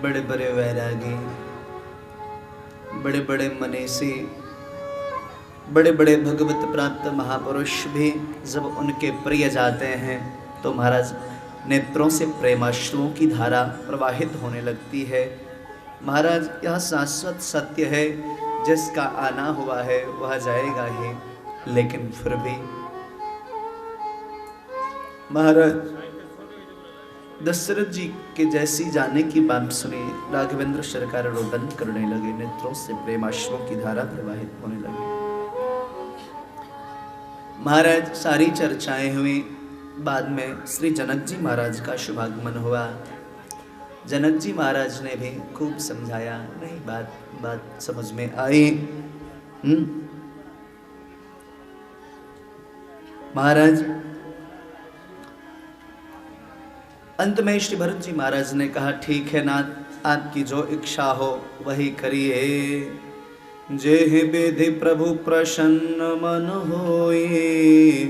बड़े बड़े वैरागी, बड़े बड़े मनीषी, बड़े बड़े भगवत प्राप्त महापुरुष भी जब उनके प्रिय जाते हैं तो महाराज नेत्रों से प्रेमाश्रुओं की धारा प्रवाहित होने लगती है। महाराज यह शाश्वत सत्य है, जिसका आना हुआ है वह जाएगा ही, लेकिन फिर भी महाराज दशरथ जी के जैसी जाने की बात सुनी राघवेंद्र सरकार रोदन करने लगे, नेत्रों से प्रेमाश्रुओं की धारा प्रवाहित होने लगी। महाराज सारी चर्चाएं हुई, बाद में श्री जनक जी महाराज का शुभागमन हुआ। जनक जी महाराज ने भी खूब समझाया, नहीं बात समझ में आई। महाराज अंत में श्री भरत जी महाराज ने कहा, ठीक है नाथ, आपकी जो इच्छा हो वही करिए। जेहि विधि प्रभु प्रसन्न मन होए,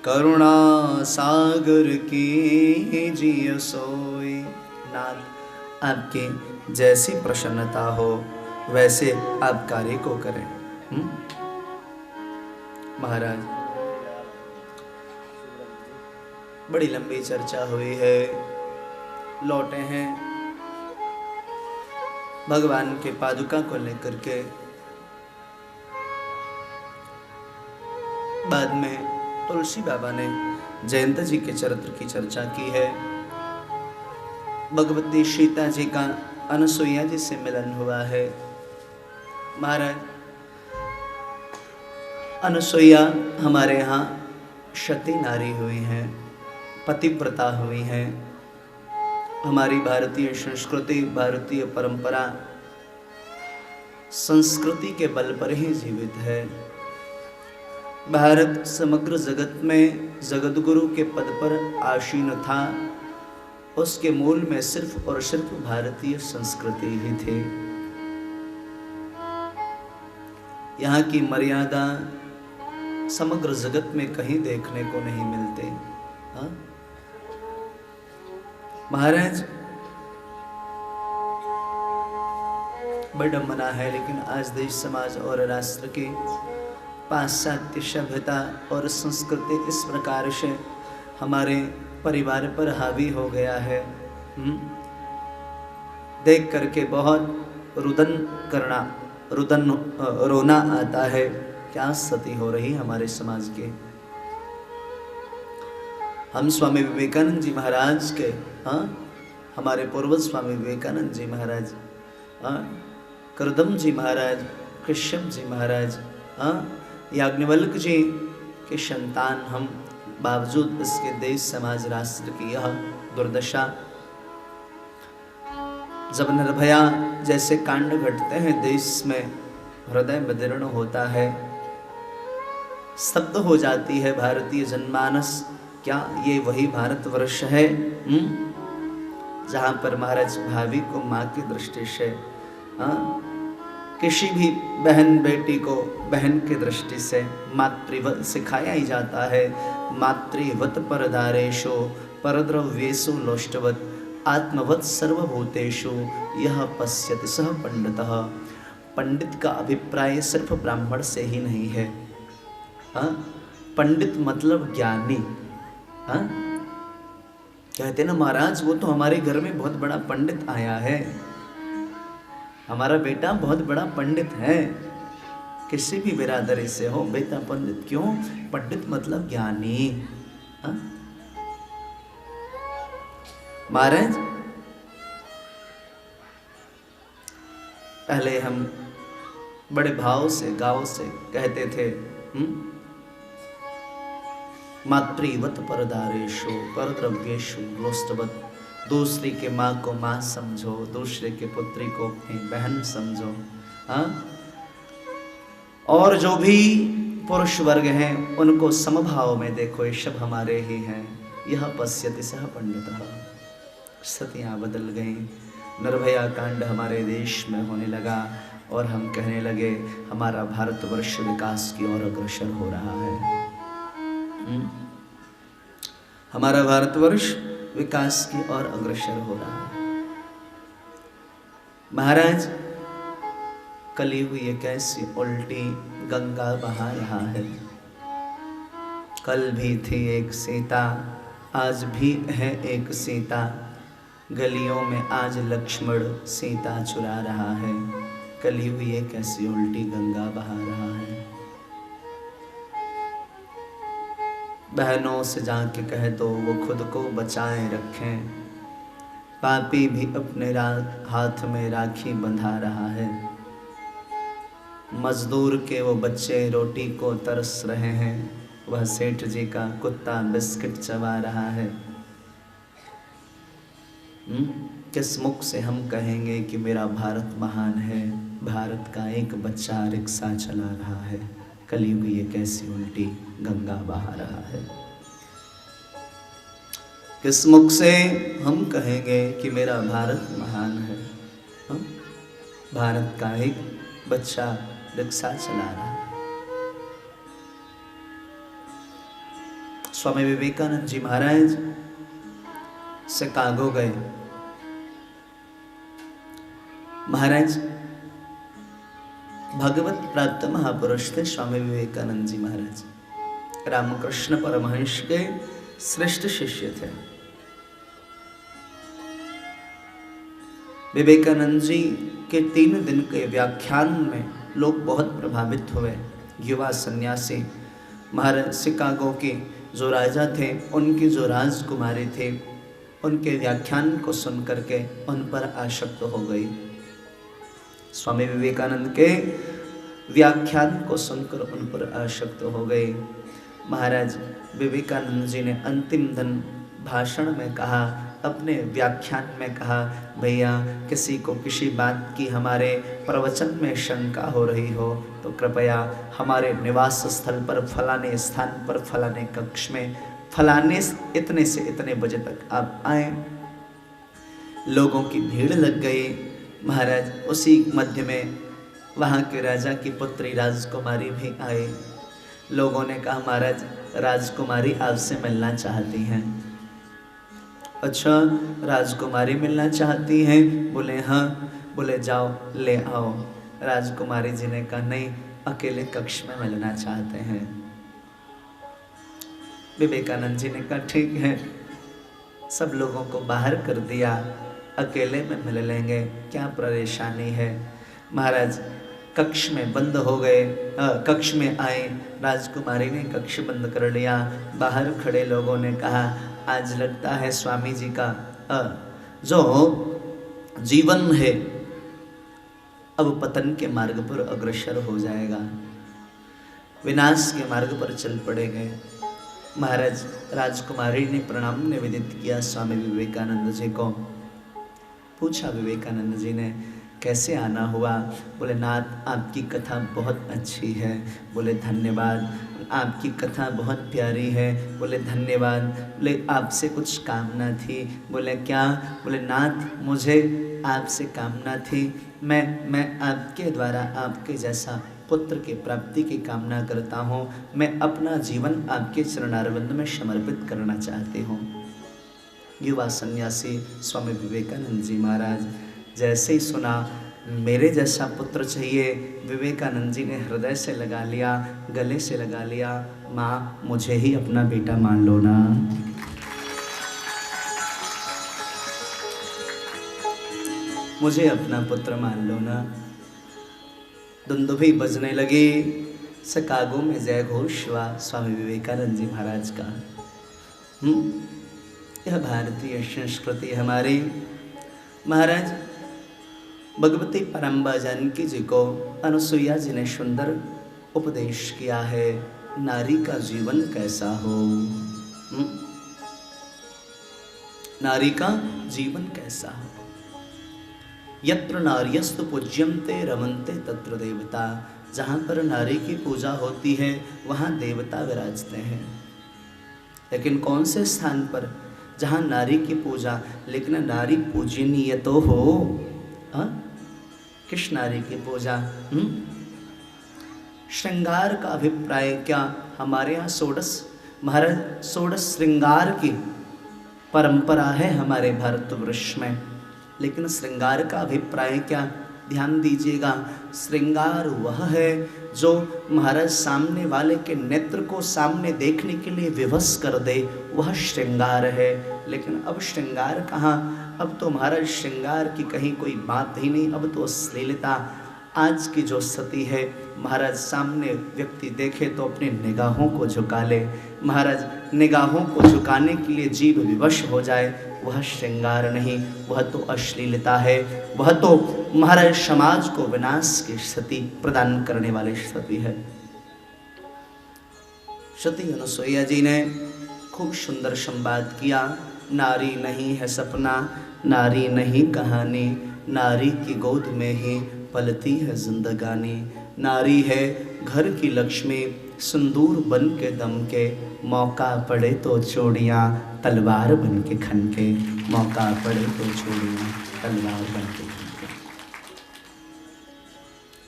करुणा सागर की जिय सोई। नाथ आपकी जैसी प्रसन्नता हो वैसे आप कार्य को करें। महाराज बड़ी लंबी चर्चा हुई है, लौटे हैं भगवान के पादुका को लेकर के। बाद में तुलसी बाबा ने जयंत जी के चरित्र की चर्चा की है। भगवती सीता जी का अनसुईया जी से मिलन हुआ है। महाराज अनसुईया हमारे यहाँ सती नारी हुई हैं, पतिव्रता हुई हैं। हमारी भारतीय संस्कृति, भारतीय परंपरा संस्कृति के बल पर ही जीवित है। भारत समग्र जगत में जगतगुरु के पद पर आसीन था, उसके मूल में सिर्फ और सिर्फ भारतीय संस्कृति ही थी। यहाँ की मर्यादा समग्र जगत में कहीं देखने को नहीं मिलती। हाँ? महाराज विडंबना है, लेकिन आज देश समाज और राष्ट्र की पाश्चात्य सभ्यता और संस्कृति इस प्रकार से हमारे परिवार पर हावी हो गया है। देख करके बहुत रोना आता है। क्या स्थिति हो रही हमारे समाज के। हम स्वामी विवेकानंद जी महाराज के हमारे पूर्वज स्वामी विवेकानंद जी महाराज, करदम जी महाराज, कृष्ण जी महाराज, याज्ञवल्क्य जी के संतान हम, बावजूद इसके देश समाज राष्ट्र की यह दुर्दशा। जब निर्भया जैसे कांड घटते हैं देश में, हृदय विदीर्ण होता है, स्तब्ध हो जाती है भारतीय जनमानस। क्या ये वही भारतवर्ष है जहाँ पर महाराज भावी को माँ की दृष्टि से, किसी भी बहन बेटी को बहन की दृष्टि से मातृवत सिखाया ही जाता है। मातृवत परदारेशो परद्रव्येषु लोष्टवत आत्मवत सर्वभूतेषु यह पश्यति सह पंडितः। पंडित का अभिप्राय सिर्फ ब्राह्मण से ही नहीं है। पंडित मतलब ज्ञानी। कहते ना महाराज, वो तो हमारे घर में बहुत बड़ा पंडित आया है, हमारा बेटा बहुत बड़ा पंडित है। किसी भी बिरादरी से हो, बेटा पंडित। क्यों? पंडित मतलब ज्ञानी। महाराज पहले हम बड़े भाव से गाँव से कहते थे, मातृवत परदारेशो परद्रव्येषु लोष्टवत। दूसरी के माँ को माँ समझो, दूसरे के पुत्री को अपनी बहन समझो। और जो भी पुरुष वर्ग हैं उनको समभाव में देखो, ये सब हमारे ही हैं। यह पश्यति सह पंडितः। स्थितियाँ बदल गईं, निर्भया कांड हमारे देश में होने लगा और हम कहने लगे हमारा भारतवर्ष विकास की ओर अग्रसर हो रहा है। हमारा भारतवर्ष विकास की ओर अग्रसर हो रहा है। महाराज, कलयुग ये कैसी उल्टी गंगा बहा रहा है। कल भी थी एक सीता, आज भी है एक सीता, गलियों में आज लक्ष्मण सीता चुरा रहा है। कलयुग ये कैसी उल्टी गंगा बहा रहा है। बहनों से जाके कह दो वो खुद को बचाए रखें, पापी भी अपने हाथ में राखी बंधा रहा है। मजदूर के वो बच्चे रोटी को तरस रहे हैं, वह सेठ जी का कुत्ता बिस्किट चबा रहा है। किस मुख से हम कहेंगे कि मेरा भारत महान है। भारत का एक बच्चा रिक्शा चला रहा है। कलयुग ये कैसी उल्टी गंगा बहा रहा है। किस मुख से हम कहेंगे कि मेरा भारत महान है। भारत का एक बच्चा रिक्शा चला रहा है। स्वामी विवेकानंद जी महाराज शिकागो गए। महाराज भगवत प्राप्त महापुरुष थे स्वामी विवेकानंद जी महाराज। रामकृष्ण परमहंस के श्रेष्ठ शिष्य थे। विवेकानंद जी के 3 दिन के व्याख्यान में लोग बहुत प्रभावित हुए। युवा सन्यासी महाराज शिकागो के जो राजा थे, उनकी जो राजकुमारी थे, उनके व्याख्यान को सुन करके उन पर आसक्त हो गई। स्वामी विवेकानंद के व्याख्यान को सुनकर उन पर आसक्त हो गए। महाराज विवेकानंद जी ने अंतिम दिन भाषण में कहा, अपने व्याख्यान में कहा, भैया किसी को किसी बात की हमारे प्रवचन में शंका हो रही हो तो कृपया हमारे निवास स्थल पर फलाने स्थान पर फलाने कक्ष में फलाने इतने से इतने बजे तक आप आए। लोगों की भीड़ लग गई। महाराज उसी मध्य में वहाँ के राजा की पुत्री राजकुमारी भी आई। लोगों ने कहा, महाराज राजकुमारी आपसे मिलना चाहती हैं। अच्छा, राजकुमारी मिलना चाहती हैं? बोले हाँ। बोले जाओ ले आओ। राजकुमारी जी ने कहा, नहीं, अकेले कक्ष में मिलना चाहते हैं। विवेकानंद जी ने कहा, ठीक है। सब लोगों को बाहर कर दिया, अकेले में मिल लेंगे, क्या परेशानी है। महाराज कक्ष में बंद हो गए। कक्ष में आए। राजकुमारी ने कक्ष बंद कर लिया। बाहर खड़े लोगों ने कहा, आज लगता है स्वामी जी का जो जीवन है अब पतन के मार्ग पर अग्रसर हो जाएगा, विनाश के मार्ग पर चल पड़ेंगे। महाराज राजकुमारी ने प्रणाम निवेदित किया स्वामी विवेकानंद जी को। पूछा विवेकानंद जी ने, कैसे आना हुआ? बोले, नाथ आपकी कथा बहुत अच्छी है। बोले, धन्यवाद। आपकी कथा बहुत प्यारी है। बोले, धन्यवाद। बोले, आपसे कुछ कामना थी। बोले, क्या? बोले, नाथ मुझे आपसे कामना थी, मैं आपके द्वारा आपके जैसा पुत्र की प्राप्ति की कामना करता हूँ। मैं अपना जीवन आपके चरणारविंद में समर्पित करना चाहती हूँ। युवा सन्यासी स्वामी विवेकानंद जी महाराज जैसे ही सुना मेरे जैसा पुत्र चाहिए, विवेकानंद जी ने हृदय से लगा लिया, गले से लगा लिया, माँ मुझे ही अपना बेटा मान लो ना। मुझे अपना पुत्र मान लो ना। दुंदुभी बजने लगी। शिकागो में जय घोष हुआ स्वामी विवेकानंद जी महाराज का। यह भारतीय संस्कृति हमारी। महाराज भगवती परम्बा जानकी जी को अनुसुईया जी ने सुंदर उपदेश किया है, नारी का जीवन कैसा हो। नारी का जीवन कैसा हो। यत्र नार्यस्तु पूज्यन्ते रमन्ते तत्र देवता। जहाँ पर नारी की पूजा होती है वहाँ देवता विराजते हैं। लेकिन कौन से स्थान पर? जहाँ नारी की पूजा, लेकिन नारी पूजनीय तो हो। किस नारी की पूजा? श्रृंगार का अभिप्राय क्या? हमारे यहाँ षोडश महाराज षोडश श्रृंगार की परंपरा है हमारे भारतवर्ष में, लेकिन श्रृंगार का अभिप्राय क्या? ध्यान दीजिएगा, श्रृंगार वह है जो महाराज सामने वाले के नेत्र को सामने देखने के लिए विवश कर दे, वह श्रृंगार है। लेकिन अब श्रृंगार कहाँ? अब तो महाराज श्रृंगार की कहीं कोई बात ही नहीं, अब तो अश्लीलता। आज की जो स्थिति है महाराज, सामने व्यक्ति देखे तो अपनी निगाहों को झुका ले, महाराज निगाहों को झुकाने के लिए जीभ विवश हो जाए, वह श्रृंगार नहीं, वह तो अश्लीलता है, वह तो महाराज समाज को विनाश की स्थिति प्रदान करने वाली स्थिति है। सती अनुसुईया जी ने खूब सुंदर संवाद किया। नारी नहीं है सपना, नारी नहीं कहानी, नारी की गोद में ही पलती है जिंदगानी। नारी है घर की लक्ष्मी, सिंदूर बन के दमके, मौका पड़े तो चूड़ियाँ तलवार बन के खनके, मौका पड़े तो चूड़ियाँ तलवार बन के खनके।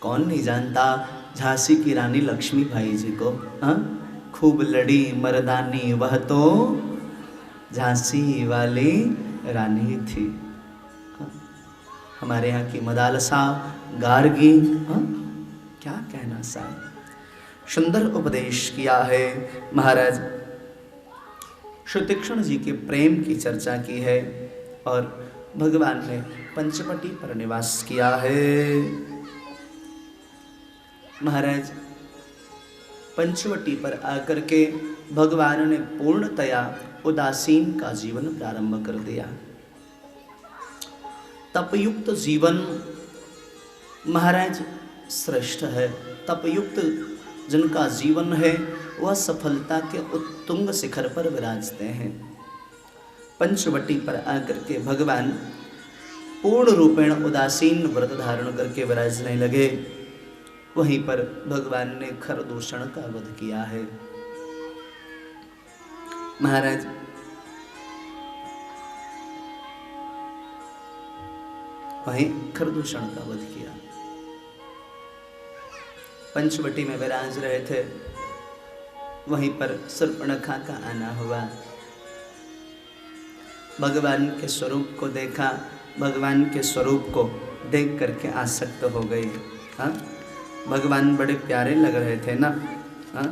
कौन नहीं जानता झांसी की रानी लक्ष्मीबाई जी को? खूब लड़ी मर्दानी, वह तो झांसी वाली रानी थी। हमारे यहाँ की मदालसा गार्गी, क्या कहना साहब, सुंदर उपदेश किया है महाराज। श्री तीक्ष्ण जी के प्रेम की चर्चा की है और भगवान ने पंचवटी पर निवास किया है। महाराज पंचवटी पर आकर के भगवान ने पूर्णतया उदासीन का जीवन प्रारंभ कर दिया। तपयुक्त जीवन महाराज श्रेष्ठ है। तपयुक्त जिनका जीवन है वह सफलता के उत्तुंग शिखर पर विराजते हैं। पंचवटी पर आकर के भगवान पूर्ण रूपेण उदासीन व्रत धारण करके विराजने लगे। वहीं पर भगवान ने खरदूषण का वध किया है। महाराज वहीं खरदूषण का वध किया। पंचवटी में विराज रहे थे, वहीं पर शूर्पणखा का आना हुआ। भगवान के स्वरूप को देखा, भगवान के स्वरूप को देख करके आसक्त हो गई। हाँ, भगवान बड़े प्यारे लग रहे थे ना। हाँ,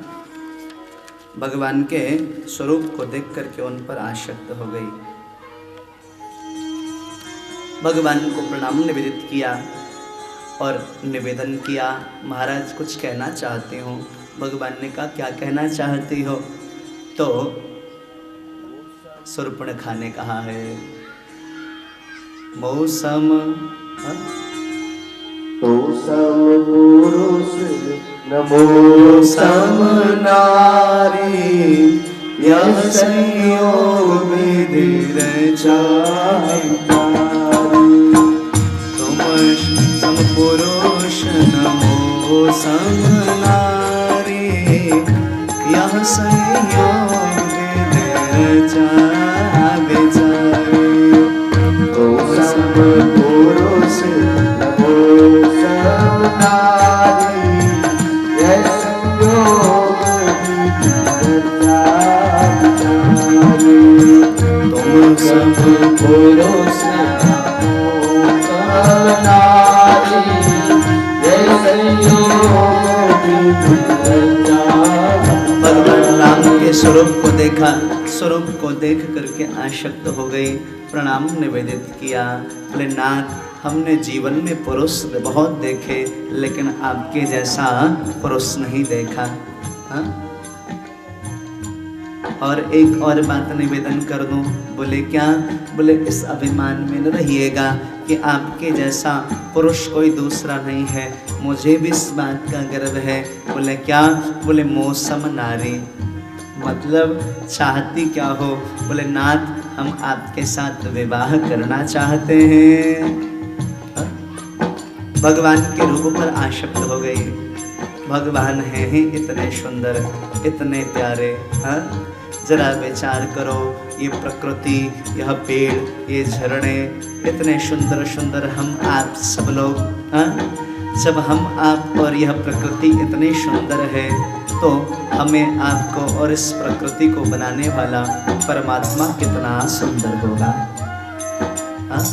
भगवान के स्वरूप को देख करके उन पर आसक्त हो गई। भगवान को प्रणाम निवेदित किया और निवेदन किया, महाराज कुछ कहना चाहती हूँ। भगवान ने कहा क्या कहना चाहती हो? तो शूर्पणखा ने कहा है मौसम पुरुष नमो सम नारी, यह संयोग विधि रचाई। सम पुरुष नमो सम नारी, यह संयोग विधि रचाई। सम पुरुष नमो सम नारी, यह संयोग विधि रचाई। तुम सब पुरुष भगवान राम के स्वरूप को देखा, स्वरूप को देख करके आसक्त हो गई। प्रणाम निवेदित किया, बोले नाथ हमने जीवन में पुरुष बहुत देखे, लेकिन आपके जैसा पुरुष नहीं देखा। हाँ? और एक और बात निवेदन कर दूं। बोले क्या? बोले इस अभिमान में न रहिएगा कि आपके जैसा पुरुष कोई दूसरा नहीं है, मुझे भी इस बात का गर्व है। बोले क्या? बोले मौसम नारी, मतलब चाहती क्या हो? बोले नाथ हम आपके साथ विवाह करना चाहते हैं। भगवान के रूप पर आसक्त हो गई। भगवान हैं ही इतने सुंदर, इतने प्यारे। हाँ, जरा विचार करो, ये प्रकृति, यह पेड़, ये झरने, इतने सुंदर सुंदर हम आप सब लोग। हाँ, जब हम आप और यह प्रकृति इतनी सुंदर है, तो हमें आपको और इस प्रकृति को बनाने वाला परमात्मा कितना सुंदर होगा। हाँ?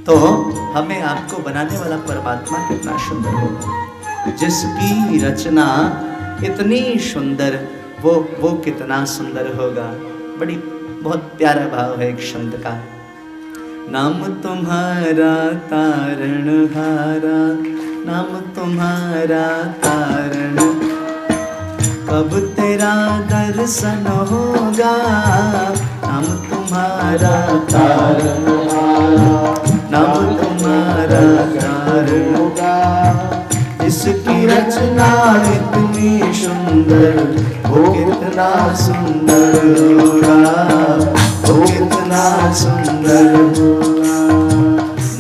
तो हमें आपको बनाने वाला परमात्मा कितना सुंदर होगा, जिसकी रचना इतनी सुंदर, वो कितना सुंदर होगा। बड़ी बहुत प्यारा भाव है एक संत का। नाम तुम्हारा तारणहारा, नाम तुम्हारा तारण, कब तेरा दर्शन होगा। नाम तुम्हारा तारणहारा, नाम तुम्हारा तारण होगा, इसकी रचना इतनी सुंदर, वो कितना सुंदर होगा, वो कितना सुंदर होगा।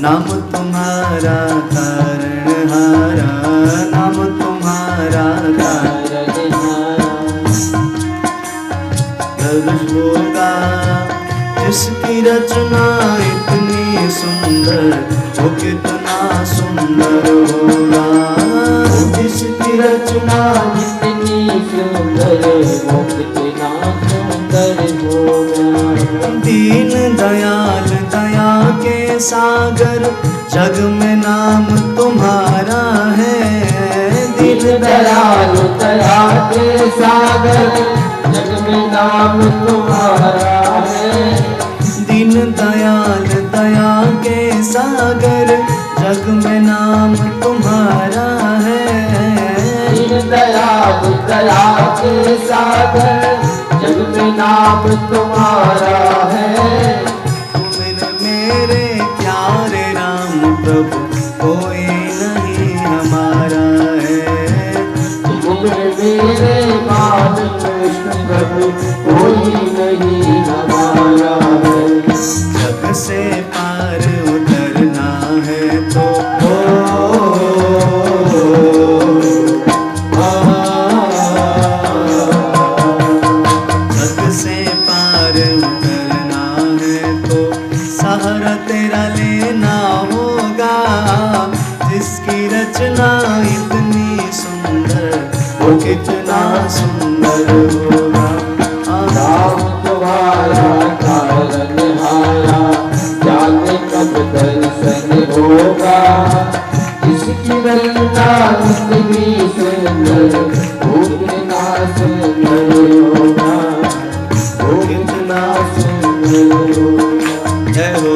नाम तुम्हारा तारणहारा, नाम तुम्हारा तारणहारा होगा, जिसकी रचना इतनी सुंदर, वो कितना सुंदर होगा, जिसकी रचना इतनी सुंदर, वो कितना सुंदर होगा। दीन दयाल दया के सागर, जग में नाम तुम्हारा है। दीन दयाल दया के सागर, जग में नाम तुम्हारा है। दीन दयाल दया के सागर, जग में नाम तुम्हारा है। दीन दयाल दया के सागर, जग में नाम तुम्हारा है। तुम मेरे प्यारे राम प्रभु, कोई नहीं हमारा है। तुम मेरे बाल कृष्ण प्रभु, कोई नहीं हमारा है। जग से पार उतरना है तो जग से पार उतरना है तो सहारा तेरा लेना होगा, जिसकी रचना इतनी सुंदर, वो कितना सुंदर होगा। नाम तुम्हारा तारणहारा, जाने कब दर्शन होगा, जिसकी रचना इतनी सुंदर, वो कितना सुंदर होगा, वो कितना सुंदर होगा। जय हो।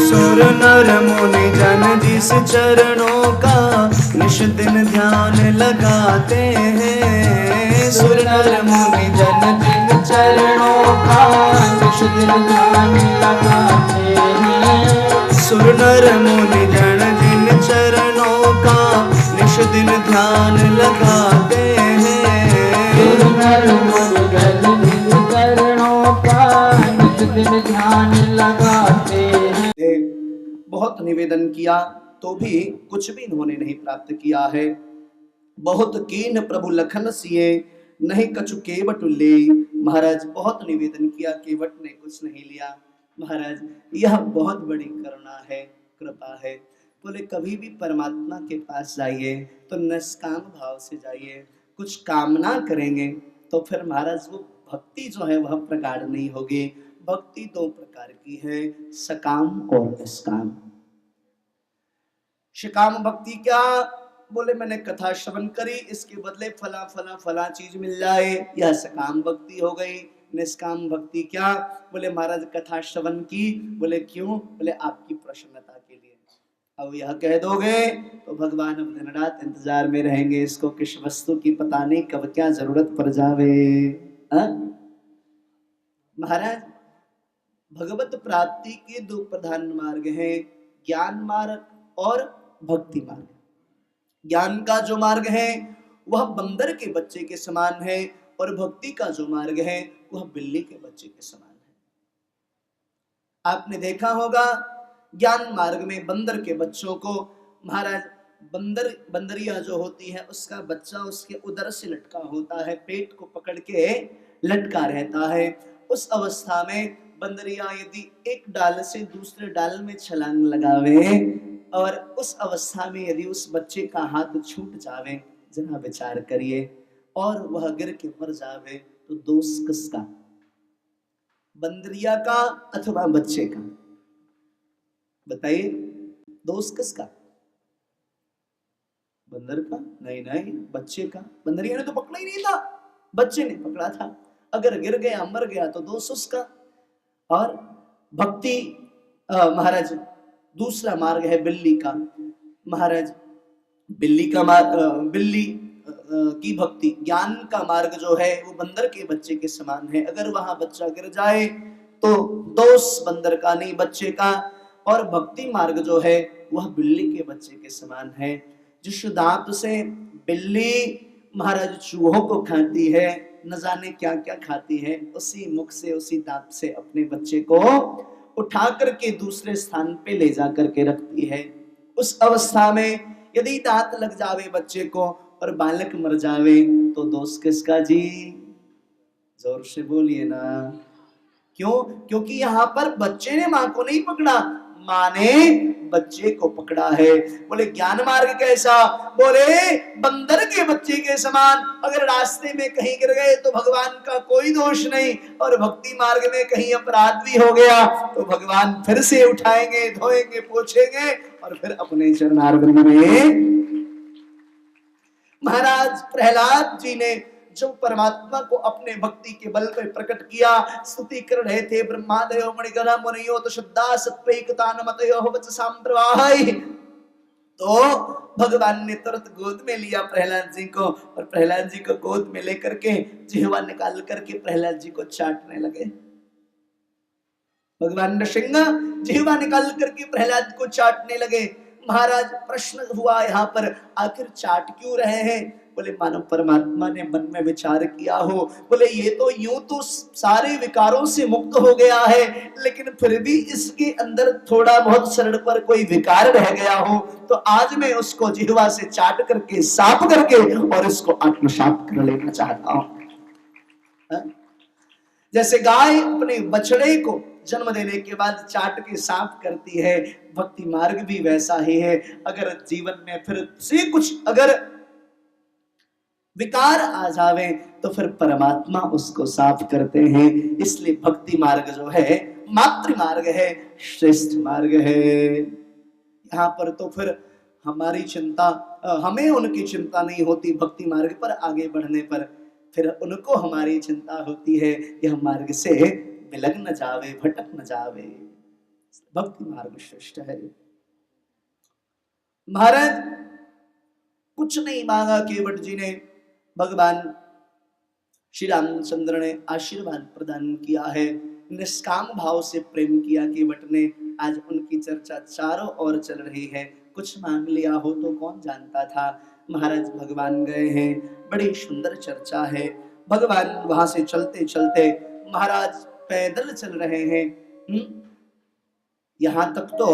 सुर नर मुनि जन जिस चरणों का निश दिन ध्यान लगाते हैं। सुर नर मुनि जन जिन चरणों का निश दिन ध्यान लगाते हैं। सुर नर मुनि जन जिन चरणों का निश दिन ध्यान लगाते हैं। सुर नर मुनि जन जिन चरणों का निश दिन ध्यान लगाते हैं। बहुत निवेदन किया तो भी कुछ भी इन्होंने नहीं प्राप्त किया है। बहुत कीन प्रभु लखन सिए, नहीं कछु केवट ले। महाराज बहुत निवेदन किया, केवट ने कुछ नहीं लिया। महाराज यह बहुत बड़ी करुणा है, कृपा है। बोले कभी भी परमात्मा के पास जाइए तो निष्काम भाव से जाइए। कुछ कामना करेंगे तो फिर महाराज वो भक्ति जो है वह प्रकार नहीं होगी। भक्ति दो प्रकार की है, सकाम और निष्काम। सकाम भक्ति क्या? बोले मैंने कथा श्रवण करी, इसके बदले फला फला फला चीज मिल जाए, यह सकाम भक्ति हो गई। निष्काम भक्ति क्या? बोले महाराज कथा श्रवण की। बोले क्यों? बोले आपकी प्रसन्नता के लिए। अब यह कह दोगे तो भगवान अब दिन रात इंतजार में रहेंगे, इसको किस वस्तु की पता नहीं कब क्या जरूरत पड़ जावे। महाराज भगवत प्राप्ति के दो प्रधान मार्ग हैं, ज्ञान मार्ग और भक्ति मार्ग। ज्ञान का जो मार्ग है वह बंदर के बच्चे के समान है, और भक्ति का जो मार्ग है वह बिल्ली के बच्चे के समान है। आपने देखा होगा ज्ञान मार्ग में बंदर के बच्चों को महाराज बंदरिया जो होती है उसका बच्चा उसके उदर से लटका होता है, पेट को पकड़ के लटका रहता है। उस अवस्था में बंदरिया यदि एक डाल से दूसरे डाल में छलांग लगावे और उस अवस्था में यदि उस बच्चे का हाथ छूट जावे, जरा विचार करिए, और वह गिर के मर जावे तो दोष किसका? बंदरिया का अथवा बच्चे का? बताइए दोष किसका? बंदर का? नहीं नहीं, बच्चे का। बंदरिया ने तो पकड़ा ही नहीं था, बच्चे ने पकड़ा था। अगर गिर गया मर गया तो दोष उसका। और भक्ति महाराज दूसरा मार्ग है बिल्ली का। महाराज बिल्ली की भक्ति ज्ञान का मार्ग जो है वो बंदर के बच्चे के समान है। अगर वहां बच्चा गिर जाए तो दोष बंदर का नहीं बच्चे का। और भक्ति मार्ग जो है वह बिल्ली के बच्चे के समान है। जिस दांत से बिल्ली महाराज चूहों को खाती है, न जाने क्या क्या खाती है, उसी मुख से उसी दांत से अपने बच्चे को उठा करके दूसरे स्थान पे ले जा करके रखती है। उस अवस्था में यदि दांत लग जावे बच्चे को और बालक मर जावे तो दोष किसका जी? जोर से बोलिए ना। क्यों? क्योंकि यहाँ पर बच्चे ने मां को नहीं पकड़ा, मां ने बच्चे को पकड़ा है। बोले ज्ञान मार्ग कैसा? बोले बंदर के बच्चे के समान। अगर रास्ते में कहीं गिर गए तो भगवान का कोई दोष नहीं, और भक्ति मार्ग में कहीं अपराध भी हो गया तो भगवान फिर से उठाएंगे, धोएंगे, पोछेंगे और फिर अपने चरणारविंद में। महाराज प्रहलाद जी ने जो परमात्मा को अपने भक्ति के बल पर प्रकट किया, स्तुति कर रहे थे ब्रह्मादयो मणिगण मुनियो तो शुद्धा सत्वैकतान मतयो वचसां प्रवाहै, तो भगवान ने तुरंत गोद में लिया प्रहलाद जी को, और प्रहलाद जी को गोद में लेकर के जिह्वा निकाल करके प्रहलाद जी को चाटने लगे। भगवान नृसिंह जिह्वा निकाल करके प्रहलाद को चाटने लगे। महाराज प्रश्न हुआ यहाँ पर, आखिर चाट क्यों रहे हैं? बोले मानव परमात्मा ने मन में विचार किया हो। बोले ये तो यूं तो सारे विकारों से मुक्त हो गया है, लेकिन फिर भी इसके अंदर थोड़ा बहुत शरीर पर कोई विकार रह गया हो, तो आज मैं उसको जिह्वा से चाट करके साफ करके और इसको आत्मसात कर लेना चाहता हूं। जैसे गाय अपने बछड़े को जन्म देने के बाद चाट के साफ करती है, भक्ति मार्ग भी वैसा ही है। अगर जीवन में फिर से कुछ अगर विकार आ जावे तो फिर परमात्मा उसको साफ करते हैं। इसलिए भक्ति मार्ग जो है मातृ मार्ग है, श्रेष्ठ मार्ग है। यहाँ पर तो फिर हमारी चिंता, हमें उनकी चिंता नहीं होती भक्ति मार्ग पर आगे बढ़ने पर, फिर उनको हमारी चिंता होती है यह मार्ग से विलग न जावे, भटक न जावे। भक्ति मार्ग श्रेष्ठ है। महाराज कुछ नहीं मांगा केवट जी ने, भगवान श्री रामचंद्र ने आशीर्वाद प्रदान किया है। निष्काम भाव से प्रेम किया केवट ने। आज उनकी चर्चा चारों ओर चल रही है। कुछ मांग लिया हो तो कौन जानता था। महाराज भगवान गए हैं, बड़ी सुंदर चर्चा है। भगवान वहां से चलते चलते महाराज पैदल चल रहे हैं। यहाँ तक तो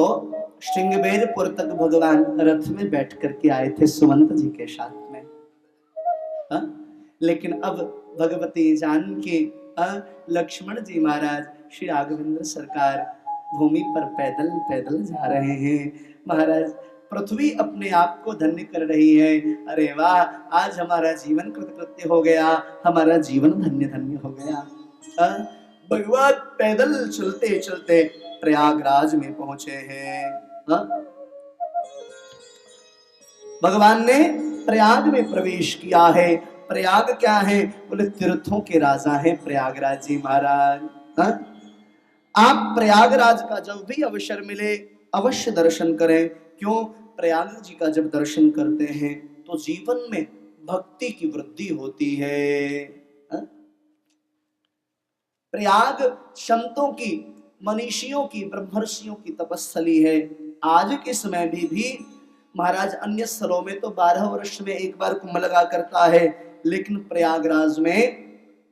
श्रृंगबेरपुर तक भगवान रथ में बैठ करके आए थे सुमंत जी के साथ में। लेकिन अब भगवती जानकी लक्ष्मण जी महाराज श्री राघवेंद्र सरकार भूमि पर पैदल पैदल जा रहे हैं। महाराज पृथ्वी अपने आप को धन्य कर रही है। अरे वाह, आज हमारा जीवन कृतकृत्य हो गया, हमारा जीवन धन्य धन्य हो गया। भगवान पैदल चलते चलते प्रयागराज में पहुंचे हैं। भगवान ने प्रयाग में प्रवेश किया है प्रयाग क्या है? बोले तीर्थों के राजा हैं प्रयागराज जी महाराज। हाँ? आप प्रयागराज का जब भी अवसर मिले अवश्य दर्शन करें। क्यों? प्रयाग जी का जब दर्शन करते हैं तो जीवन में भक्ति की वृद्धि होती है। हाँ? प्रयाग संतों की, मनीषियों की, ब्रह्मर्षियों की तपस्थली है। आज के समय में भी महाराज अन्य स्थलों में तो 12 वर्ष में एक बार कुंभ लगा करता है, लेकिन प्रयागराज में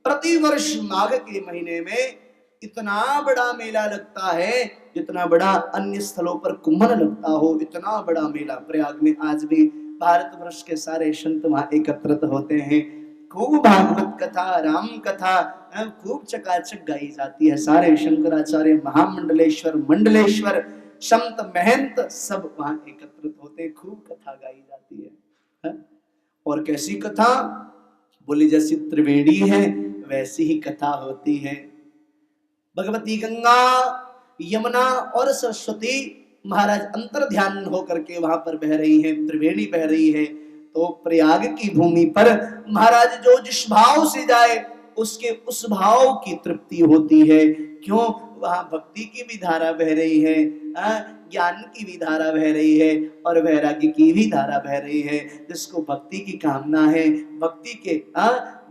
प्रतिवर्ष माघ के महीने में इतना बड़ा मेला लगता है, जितना बड़ा अन्य स्थलों पर कुंभ न लगता हो, इतना बड़ा मेला प्रयाग में आज भी भारतवर्ष के सारे संत वहां एकत्रित होते हैं। खूब भागवत कथा, राम कथा खूब चकाचक गाई जाती है। सारे शंकराचार्य, महामंडलेश्वर, मंडलेश्वर, संत महंत सब वहां एकत्रित होते, खूब कथा गाई जाती है। और कैसी कथा? बोली जैसी त्रिवेणी है वैसी ही कथा होती है। भगवती गंगा, यमुना और सरस्वती महाराज अंतर ध्यान होकर के वहां पर बह रही है, त्रिवेणी बह रही है। तो प्रयाग की भूमि पर महाराज जो जिस भाव से जाए उसके उस भाव की तृप्ति होती है। क्यों? वहां भक्ति की भी धारा बह रही है, ज्ञान की भी धारा बह रही है और वैराग्य की भी धारा बह रही है। जिसको भक्ति की कामना है, भक्ति के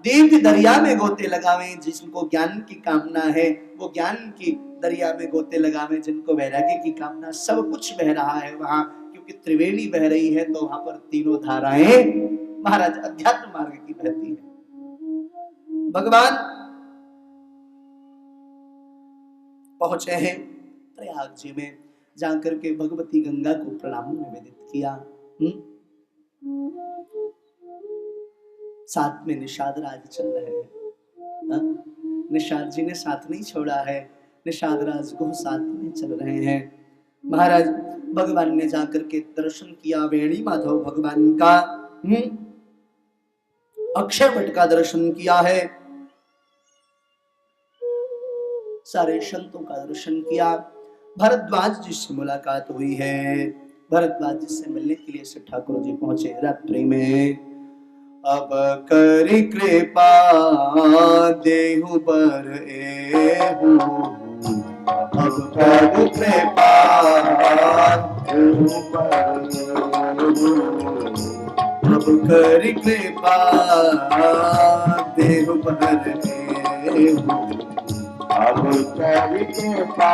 देव दरिया में गोते लगावे। जिसको ज्ञान की कामना है वो ज्ञान की दरिया में गोते लगावे। जिनको वैराग्य की कामना, सब कुछ बह रहा है वहां, क्योंकि त्रिवेणी बह रही है तो वहां पर तीनों धाराएं महाराज अध्यात्म मार्ग की बहती है। भगवान पहुंचे हैं प्रयाग जी में, जाकर के भगवती गंगा को प्रणाम निवेदित किया। साथ में निषाद राज चल रहे हैं। निषाद जी ने साथ नहीं छोड़ा है, निषाद राज को साथ में चल रहे हैं। महाराज भगवान ने जाकर के दर्शन किया वेणी माधव भगवान का, अक्षय वट का दर्शन किया है, सारे संतों का दर्शन किया। भरद्वाज जी से मुलाकात हुई है। भरद्वाज जी से मिलने के लिए श्री ठाकुर जी पहुंचे रात्रि में। अब कर कृपा देहु पर एहु, अब कर कृपा देहु पर एहु, अब कर कृपा देहु पर एहु, अब कर कृपा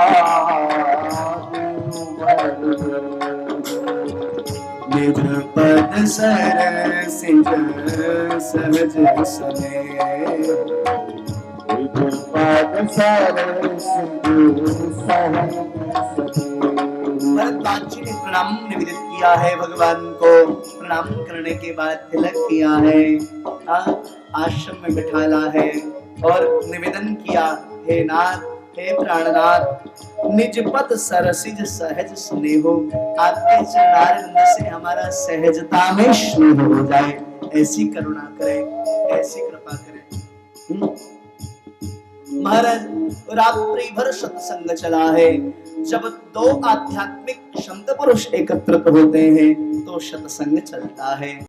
देहु पर निज पद सर सिंह सहज सने, निज पद सर सिंह सहज सने। भरद्वाज जी ने प्रणाम निवेदित किया है भगवान को। प्रणाम करने के बाद तिलक किया है, आश्रम में बिठाला है और निवेदन किया, हे नाथ, हे प्राणनाथ, निज पद सरसिज सहज स्नेहो। आपके चरणारविंद से हमारा सहजता में स्नेह हो जाए, ऐसी करुणा करें, ऐसी कृपा करें। महाराज रात्रि भर सत्संग चला है। जब दो आध्यात्मिक संत पुरुष एकत्रित होते हैं तो सत्संग चलता है।